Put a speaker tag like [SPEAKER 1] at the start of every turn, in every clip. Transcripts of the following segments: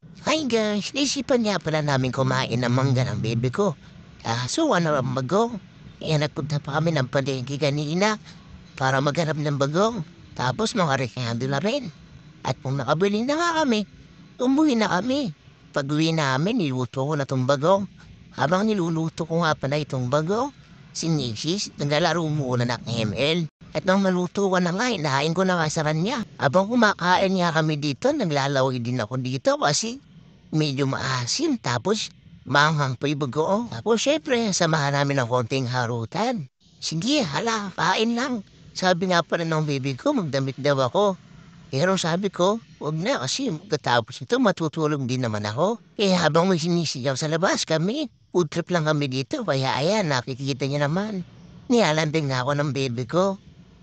[SPEAKER 1] Hi guys, naisipan nga pala namin kumain ng mangga ng baby ko. So ano ang bagong? Nagpunta pa kami ng palengke kanina para maghanap ng bagong. Tapos mga rekado na rin. At kung nakabili na nga kami, umuwi na kami. Pag-uwi namin, niluto ko na itong bagong. Habang niluluto ko nga pala itong bagong, si Mrs. naglalaro muna ng ML. At nang maluto ko na nga, inahain ko na nga sa kanya. Habang kumakain nga kami dito, naglalaway din ako dito kasi medyo maasim tapos maanghang pa yung bagoong. Tapos syempre, samahan namin ng konting harutan. Sige, hala, kain lang. Sabi nga pala ng baby ko, magdamit daw ako. Pero sabi ko, wag na kasi katapos ito matutulog din naman ako. Habang may sinisigaw sa labas kami, food trip lang kami dito. Kaya ayan, nakikita niya naman. Nilalambing nga ako ng baby ko.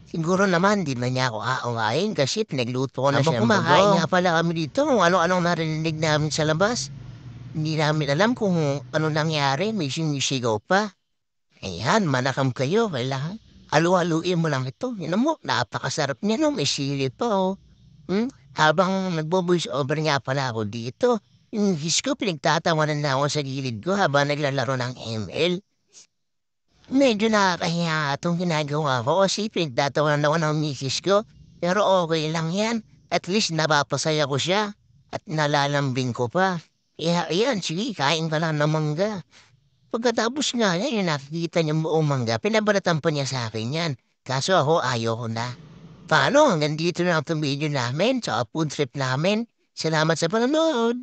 [SPEAKER 1] Siguro naman di na niya ako aawain kasi pinagluto ko na siya ng kumakain nga pala kami dito kung ano-anong narinig namin sa labas. Hindi namin alam kung ano nangyari, may sinisigaw pa. Ayan, manakam kayo, kailangan. Halu-haluin mo lang ito. Yan mo, napakasarap niya no, may sili pa oh. Habang nagbo-voice over nga pala ako dito, yung his ko pinagtatawanan na ako sa gilid ko habang naglalaro ng ML. Medyo nakakahiya itong ginagawa ko kasi pinagtatawanan ako ng misis ko. Pero okay lang yan. At least napapasaya ko siya. At nalalambing ko pa. Kaya ayan, sige, kain ka lang ng mangga. Pagkatapos nga yan, yung nakikita niya buong mangga, pinabalatan pa niya sa akin yan. Kaso ako ayaw ko na. Paano? Hanggang dito na ang video namin sa food trip namin. Salamat sa panonood.